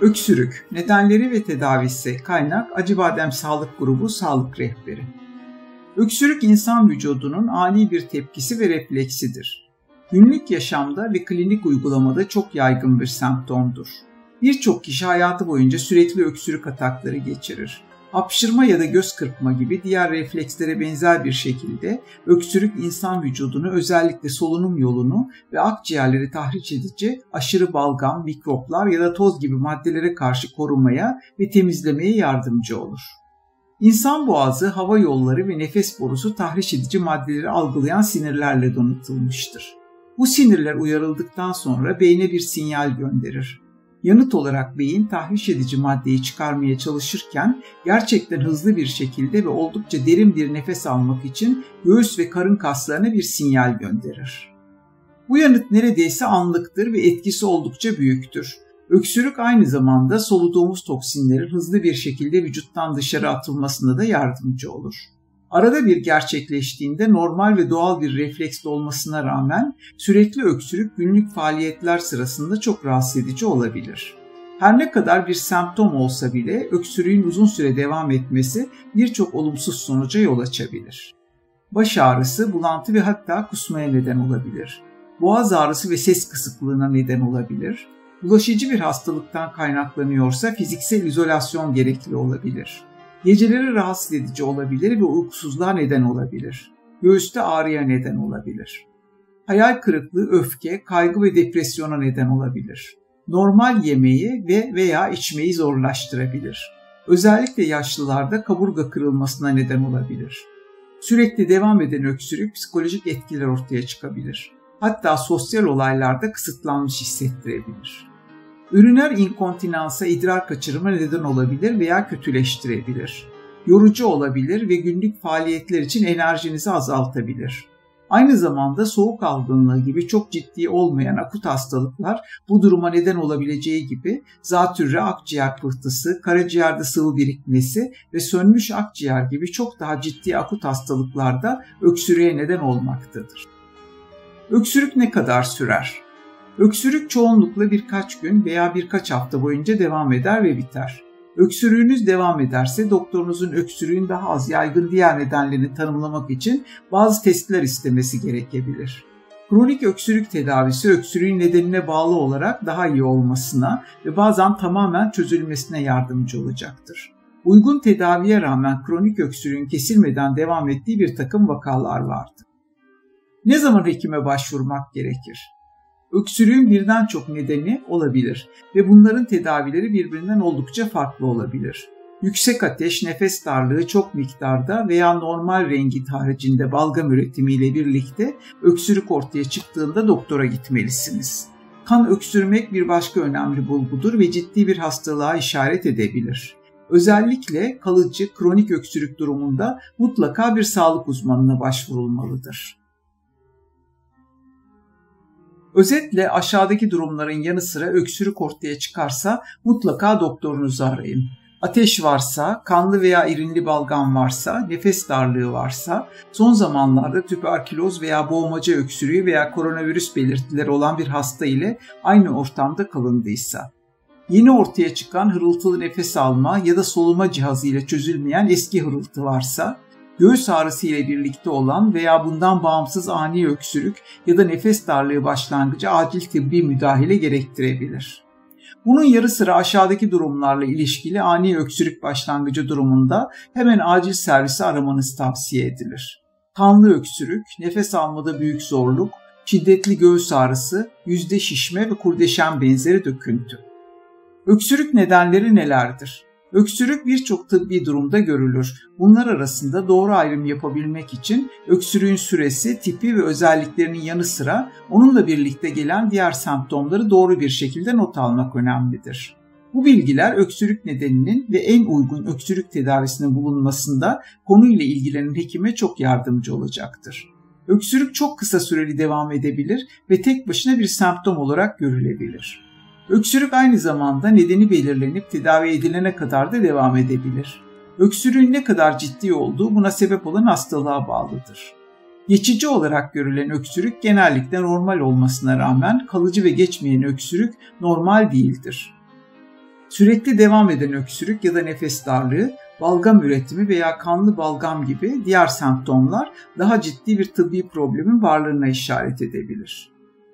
Öksürük, nedenleri ve tedavisi, kaynak Acıbadem Sağlık Grubu Sağlık Rehberi. Öksürük insan vücudunun ani bir tepkisi ve refleksidir. Günlük yaşamda ve klinik uygulamada çok yaygın bir semptomdur. Birçok kişi hayatı boyunca sürekli öksürük atakları geçirir. Hapşırma ya da göz kırpma gibi diğer reflekslere benzer bir şekilde öksürük insan vücudunu özellikle solunum yolunu ve akciğerleri tahriş edici aşırı balgam, mikroplar ya da toz gibi maddelere karşı korumaya ve temizlemeye yardımcı olur. İnsan boğazı, hava yolları ve nefes borusu tahriş edici maddeleri algılayan sinirlerle donatılmıştır. Bu sinirler uyarıldıktan sonra beyne bir sinyal gönderir. Yanıt olarak beyin tahriş edici maddeyi çıkarmaya çalışırken gerçekten hızlı bir şekilde ve oldukça derin bir nefes almak için göğüs ve karın kaslarına bir sinyal gönderir. Bu yanıt neredeyse anlıktır ve etkisi oldukça büyüktür. Öksürük aynı zamanda soluduğumuz toksinlerin hızlı bir şekilde vücuttan dışarı atılmasına da yardımcı olur. Arada bir gerçekleştiğinde normal ve doğal bir refleks olmasına rağmen sürekli öksürük günlük faaliyetler sırasında çok rahatsız edici olabilir. Her ne kadar bir semptom olsa bile öksürüğün uzun süre devam etmesi birçok olumsuz sonuca yol açabilir. Baş ağrısı, bulantı ve hatta kusmaya neden olabilir. Boğaz ağrısı ve ses kısıklığına neden olabilir. Bulaşıcı bir hastalıktan kaynaklanıyorsa fiziksel izolasyon gerekli olabilir. Geceleri rahatsız edici olabilir ve uykusuzluğa neden olabilir. Göğüste ağrıya neden olabilir. Hayal kırıklığı, öfke, kaygı ve depresyona neden olabilir. Normal yemeği veya içmeyi zorlaştırabilir. Özellikle yaşlılarda kaburga kırılmasına neden olabilir. Sürekli devam eden öksürük psikolojik etkiler ortaya çıkabilir. Hatta sosyal olaylarda kısıtlanmış hissettirebilir. Üriner inkontinansa idrar kaçırma neden olabilir veya kötüleştirebilir. Yorucu olabilir ve günlük faaliyetler için enerjinizi azaltabilir. Aynı zamanda soğuk algınlığı gibi çok ciddi olmayan akut hastalıklar bu duruma neden olabileceği gibi zatürre, akciğer pıhtısı, karaciğerde sıvı birikmesi ve sönmüş akciğer gibi çok daha ciddi akut hastalıklarda öksürüğe neden olmaktadır. Öksürük ne kadar sürer? Öksürük çoğunlukla birkaç gün veya birkaç hafta boyunca devam eder ve biter. Öksürüğünüz devam ederse doktorunuzun öksürüğün daha az yaygın diğer nedenlerini tanımlamak için bazı testler istemesi gerekebilir. Kronik öksürük tedavisi öksürüğün nedenine bağlı olarak daha iyi olmasına ve bazen tamamen çözülmesine yardımcı olacaktır. Uygun tedaviye rağmen kronik öksürüğün kesilmeden devam ettiği bir takım vakalar vardır. Ne zaman hekime başvurmak gerekir? Öksürüğün birden çok nedeni olabilir ve bunların tedavileri birbirinden oldukça farklı olabilir. Yüksek ateş, nefes darlığı çok miktarda veya normal rengin haricinde balgam üretimiyle birlikte öksürük ortaya çıktığında doktora gitmelisiniz. Kan öksürmek bir başka önemli bulgudur ve ciddi bir hastalığa işaret edebilir. Özellikle kalıcı kronik öksürük durumunda mutlaka bir sağlık uzmanına başvurulmalıdır. Özetle aşağıdaki durumların yanı sıra öksürük ortaya çıkarsa mutlaka doktorunuzu arayın. Ateş varsa, kanlı veya irinli balgam varsa, nefes darlığı varsa, son zamanlarda tüberküloz veya boğmaca öksürüğü veya koronavirüs belirtileri olan bir hasta ile aynı ortamda kalındıysa, yeni ortaya çıkan hırıltılı nefes alma ya da soluma cihazı ile çözülmeyen eski hırıltı varsa, göğüs ağrısı ile birlikte olan veya bundan bağımsız ani öksürük ya da nefes darlığı başlangıcı acil tıbbi müdahale gerektirebilir. Bunun yarı sıra aşağıdaki durumlarla ilişkili ani öksürük başlangıcı durumunda hemen acil servisi aramanız tavsiye edilir. Kanlı öksürük, nefes almada büyük zorluk, şiddetli göğüs ağrısı, yüzde şişme ve kurdeşen benzeri döküntü. Öksürük nedenleri nelerdir? Öksürük birçok tıbbi durumda görülür. Bunlar arasında doğru ayrım yapabilmek için öksürüğün süresi, tipi ve özelliklerinin yanı sıra onunla birlikte gelen diğer semptomları doğru bir şekilde not almak önemlidir. Bu bilgiler öksürük nedeninin ve en uygun öksürük tedavisinin bulunmasında konuyla ilgilenen hekime çok yardımcı olacaktır. Öksürük çok kısa süreli devam edebilir ve tek başına bir semptom olarak görülebilir. Öksürük aynı zamanda nedeni belirlenip tedavi edilene kadar da devam edebilir. Öksürüğün ne kadar ciddi olduğu buna sebep olan hastalığa bağlıdır. Geçici olarak görülen öksürük genellikle normal olmasına rağmen kalıcı ve geçmeyen öksürük normal değildir. Sürekli devam eden öksürük ya da nefes darlığı, balgam üretimi veya kanlı balgam gibi diğer semptomlar daha ciddi bir tıbbi problemin varlığına işaret edebilir.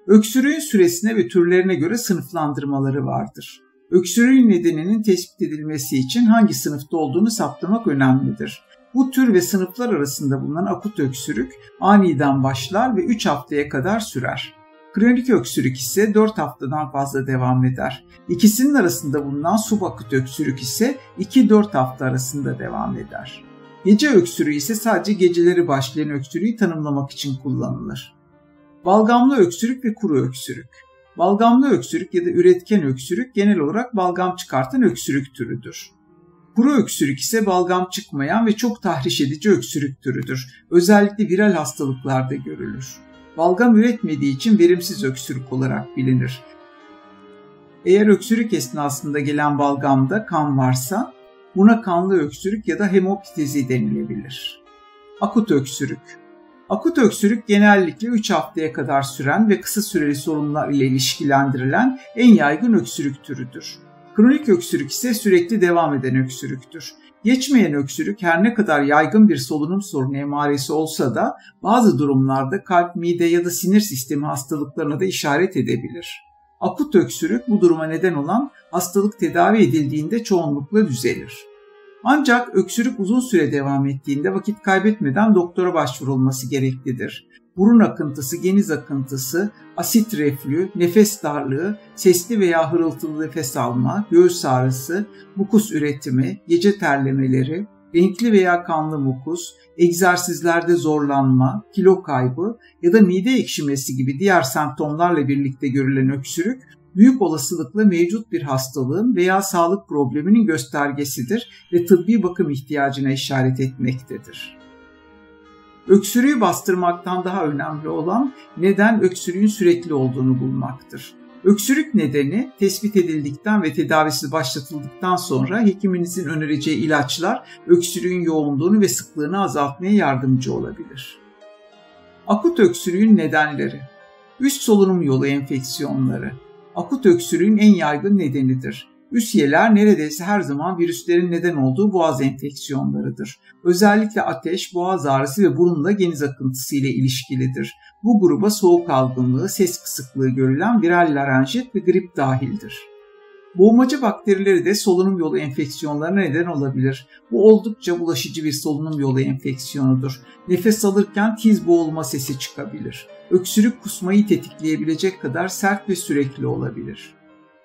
Öksürüğün süresine ve türlerine göre sınıflandırmaları vardır. Öksürüğün nedeninin tespit edilmesi için hangi sınıfta olduğunu saptamak önemlidir. Bu tür ve sınıflar arasında bulunan akut öksürük aniden başlar ve 3 haftaya kadar sürer. Kronik öksürük ise 4 haftadan fazla devam eder. İkisinin arasında bulunan subakut öksürük ise 2-4 hafta arasında devam eder. Gece öksürüğü ise sadece geceleri başlayan öksürüğü tanımlamak için kullanılır. Balgamlı öksürük ve kuru öksürük. Balgamlı öksürük ya da üretken öksürük genel olarak balgam çıkartan öksürük türüdür. Kuru öksürük ise balgam çıkmayan ve çok tahriş edici öksürük türüdür. Özellikle viral hastalıklarda görülür. Balgam üretmediği için verimsiz öksürük olarak bilinir. Eğer öksürük esnasında gelen balgamda kan varsa buna kanlı öksürük ya da hemoptezi denilebilir. Akut öksürük. Akut öksürük genellikle 3 haftaya kadar süren ve kısa süreli sorunlar ile ilişkilendirilen en yaygın öksürük türüdür. Kronik öksürük ise sürekli devam eden öksürüktür. Geçmeyen öksürük her ne kadar yaygın bir solunum sorunu emaresi olsa da bazı durumlarda kalp, mide ya da sinir sistemi hastalıklarına da işaret edebilir. Akut öksürük bu duruma neden olan hastalık tedavi edildiğinde çoğunlukla düzelir. Ancak öksürük uzun süre devam ettiğinde vakit kaybetmeden doktora başvurulması gereklidir. Burun akıntısı, geniz akıntısı, asit reflü, nefes darlığı, sesli veya hırıltılı nefes alma, göğüs ağrısı, mukus üretimi, gece terlemeleri, renkli veya kanlı mukus, egzersizlerde zorlanma, kilo kaybı ya da mide ekşimesi gibi diğer semptomlarla birlikte görülen öksürük, büyük olasılıkla mevcut bir hastalığın veya sağlık probleminin göstergesidir ve tıbbi bakım ihtiyacına işaret etmektedir. Öksürüğü bastırmaktan daha önemli olan neden öksürüğün sürekli olduğunu bulmaktır. Öksürük nedeni tespit edildikten ve tedavisi başlatıldıktan sonra hekiminizin önereceği ilaçlar öksürüğün yoğunluğunu ve sıklığını azaltmaya yardımcı olabilir. Akut öksürüğün nedenleri. Üst solunum yolu enfeksiyonları. Akut öksürüğün en yaygın nedenidir. Üsyeler neredeyse her zaman virüslerin neden olduğu boğaz enfeksiyonlarıdır. Özellikle ateş, boğaz ağrısı ve burunla geniz akıntısı ile ilişkilidir. Bu gruba soğuk algınlığı, ses kısıklığı görülen viral larenjit ve grip dahildir. Boğmacı bakterileri de solunum yolu enfeksiyonlarına neden olabilir. Bu oldukça bulaşıcı bir solunum yolu enfeksiyonudur. Nefes alırken tiz boğulma sesi çıkabilir. Öksürük kusmayı tetikleyebilecek kadar sert ve sürekli olabilir.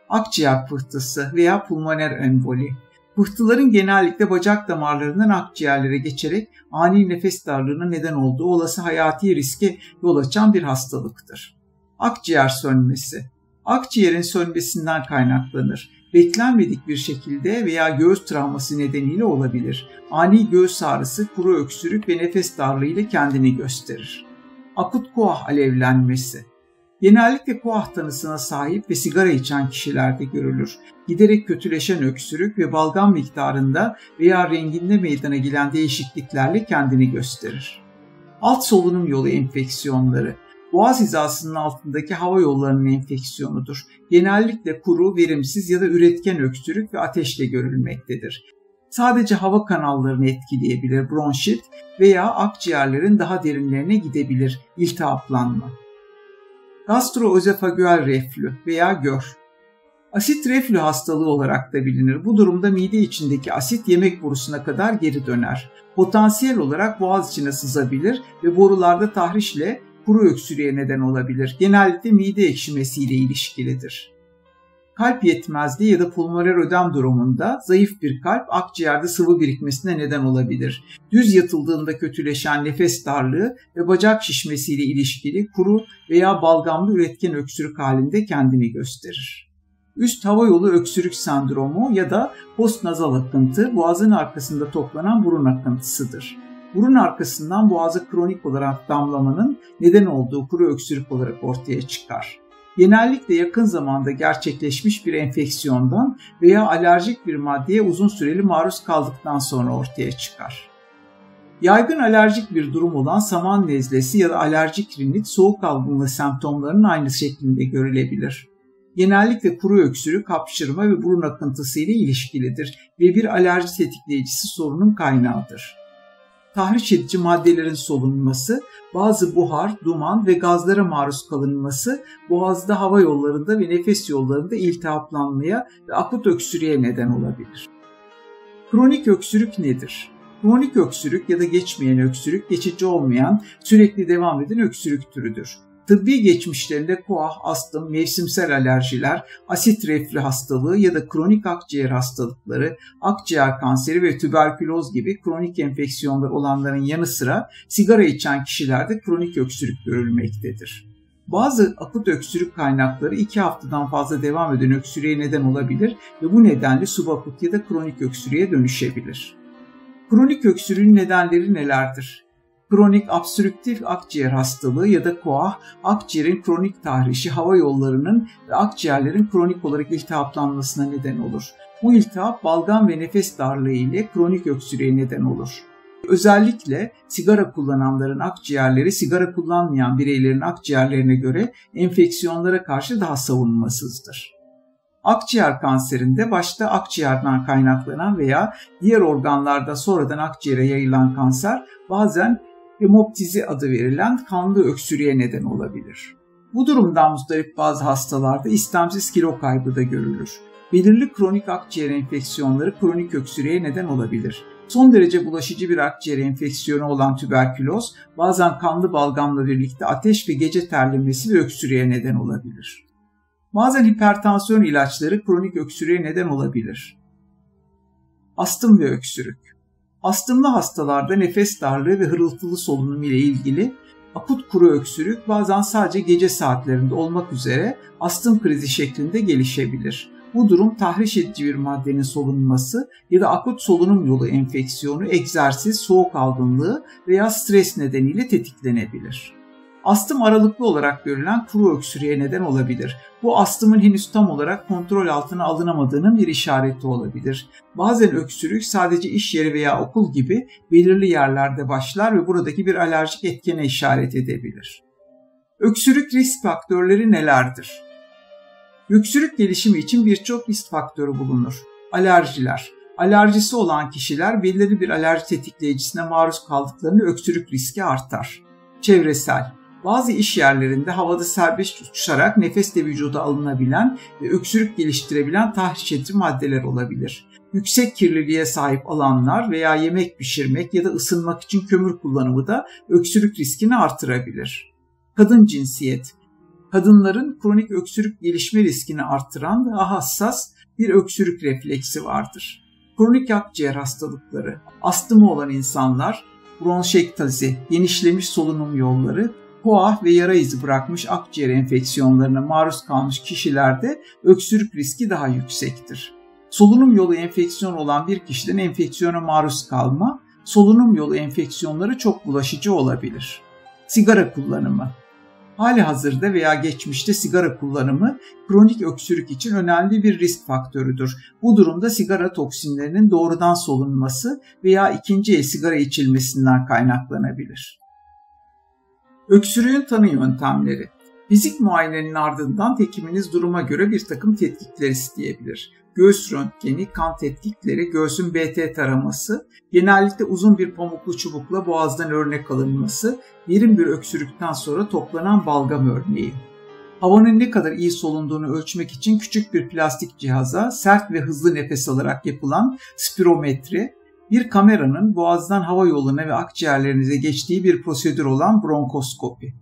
Akciğer pıhtısı veya pulmoner emboli. Pıhtıların genellikle bacak damarlarından akciğerlere geçerek ani nefes darlığına neden olduğu olası hayati riske yol açan bir hastalıktır. Akciğer sönmesi. Akciğerin sönmesinden kaynaklanır. Beklenmedik bir şekilde veya göğüs travması nedeniyle olabilir. Ani göğüs ağrısı, kuru öksürük ve nefes darlığı ile kendini gösterir. Akut koah alevlenmesi. Genellikle koah tanısına sahip ve sigara içen kişilerde görülür. Giderek kötüleşen öksürük ve balgam miktarında veya renginde meydana gelen değişikliklerle kendini gösterir. Alt solunum yolu enfeksiyonları. Boğaz hizasının altındaki hava yollarının enfeksiyonudur. Genellikle kuru, verimsiz ya da üretken öksürük ve ateşle görülmektedir. Sadece hava kanallarını etkileyebilir bronşit veya akciğerlerin daha derinlerine gidebilir iltihaplanma. Gastroözofagüel reflü veya GÖR. Asit reflü hastalığı olarak da bilinir. Bu durumda mide içindeki asit yemek borusuna kadar geri döner. Potansiyel olarak boğaz içine sızabilir ve borularda tahrişle kuru öksürüğe neden olabilir. Genellikle mide ekşimesiyle ilişkilidir. Kalp yetmezliği ya da pulmoner ödem durumunda zayıf bir kalp akciğerde sıvı birikmesine neden olabilir. Düz yatıldığında kötüleşen nefes darlığı ve bacak şişmesiyle ilişkili kuru veya balgamlı üretken öksürük halinde kendini gösterir. Üst hava yolu öksürük sendromu ya da postnazal akıntı boğazın arkasında toplanan burun akıntısıdır. Burun arkasından boğaza kronik olarak damlamanın neden olduğu kuru öksürük olarak ortaya çıkar. Genellikle yakın zamanda gerçekleşmiş bir enfeksiyondan veya alerjik bir maddeye uzun süreli maruz kaldıktan sonra ortaya çıkar. Yaygın alerjik bir durum olan saman nezlesi ya da alerjik rinit soğuk algınlığı semptomlarının aynı şeklinde görülebilir. Genellikle kuru öksürük, hapşırma ve burun akıntısı ile ilişkilidir ve bir alerji tetikleyicisi sorunun kaynağıdır. Tahriş edici maddelerin solunması, bazı buhar, duman ve gazlara maruz kalınması boğazda, hava yollarında ve nefes yollarında iltihaplanmaya ve akut öksürüğe neden olabilir. Kronik öksürük nedir? Kronik öksürük ya da geçmeyen öksürük, geçici olmayan, sürekli devam eden öksürük türüdür. Tıbbi geçmişlerinde koah, astım, mevsimsel alerjiler, asit reflü hastalığı ya da kronik akciğer hastalıkları, akciğer kanseri ve tüberküloz gibi kronik enfeksiyonlar olanların yanı sıra sigara içen kişilerde kronik öksürük görülmektedir. Bazı akut öksürük kaynakları 2 haftadan fazla devam eden öksürüğe neden olabilir ve bu nedenle subakut ya da kronik öksürüğe dönüşebilir. Kronik öksürüğün nedenleri nelerdir? Kronik obstrüktif akciğer hastalığı ya da koah, akciğerin kronik tahrişi, hava yollarının ve akciğerlerin kronik olarak iltihaplanmasına neden olur. Bu iltihap balgam ve nefes darlığı ile kronik öksürüğe neden olur. Özellikle sigara kullananların akciğerleri sigara kullanmayan bireylerin akciğerlerine göre enfeksiyonlara karşı daha savunmasızdır. Akciğer kanserinde başta akciğerden kaynaklanan veya diğer organlarda sonradan akciğere yayılan kanser bazen hemoptizi adı verilen kanlı öksürüğe neden olabilir. Bu durumdan muzdarip bazı hastalarda istemsiz kilo kaybı da görülür. Belirli kronik akciğer enfeksiyonları kronik öksürüğe neden olabilir. Son derece bulaşıcı bir akciğer enfeksiyonu olan tüberküloz bazen kanlı balgamla birlikte ateş ve gece terlemesi ve öksürüğe neden olabilir. Bazen hipertansiyon ilaçları kronik öksürüğe neden olabilir. Astım ve öksürük. Astımlı hastalarda nefes darlığı ve hırıltılı solunum ile ilgili akut kuru öksürük bazen sadece gece saatlerinde olmak üzere astım krizi şeklinde gelişebilir. Bu durum tahriş edici bir maddenin solunması ya da akut solunum yolu enfeksiyonu, egzersiz, soğuk algınlığı veya stres nedeniyle tetiklenebilir. Astım aralıklı olarak görülen kuru öksürüğe neden olabilir. Bu astımın henüz tam olarak kontrol altına alınamadığının bir işareti olabilir. Bazen öksürük sadece iş yeri veya okul gibi belirli yerlerde başlar ve buradaki bir alerjik etkene işaret edebilir. Öksürük risk faktörleri nelerdir? Öksürük gelişimi için birçok risk faktörü bulunur. Alerjiler. Alerjisi olan kişiler belirli bir alerji tetikleyicisine maruz kaldıklarında öksürük riski artar. Çevresel. Bazı iş yerlerinde havada serbest uçuşarak nefesle vücuda alınabilen ve öksürük geliştirebilen tahriş edici maddeler olabilir. Yüksek kirliliğe sahip alanlar veya yemek pişirmek ya da ısınmak için kömür kullanımı da öksürük riskini artırabilir. Kadın cinsiyet. Kadınların kronik öksürük gelişme riskini artıran daha hassas bir öksürük refleksi vardır. Kronik akciğer hastalıkları, astımı olan insanlar, bronşektazi, genişlemiş solunum yolları, koah ve yara izi bırakmış akciğer enfeksiyonlarına maruz kalmış kişilerde öksürük riski daha yüksektir. Solunum yolu enfeksiyonu olan bir kişiden enfeksiyona maruz kalma, solunum yolu enfeksiyonları çok bulaşıcı olabilir. Sigara kullanımı. Halihazırda veya geçmişte sigara kullanımı kronik öksürük için önemli bir risk faktörüdür. Bu durumda sigara toksinlerinin doğrudan solunması veya ikinci el sigara içilmesinden kaynaklanabilir. Öksürüğün tanı yöntemleri. Fizik muayenenin ardından hekiminiz duruma göre bir takım tetkikler isteyebilir. Göğüs röntgeni, kan tetkikleri, göğsün BT taraması, genellikle uzun bir pamuklu çubukla boğazdan örnek alınması, derin bir öksürükten sonra toplanan balgam örneği. Havanın ne kadar iyi solunduğunu ölçmek için küçük bir plastik cihaza sert ve hızlı nefes alarak yapılan spirometri, bir kameranın boğazdan hava yoluna ve akciğerlerinize geçtiği bir prosedür olan bronkoskopi.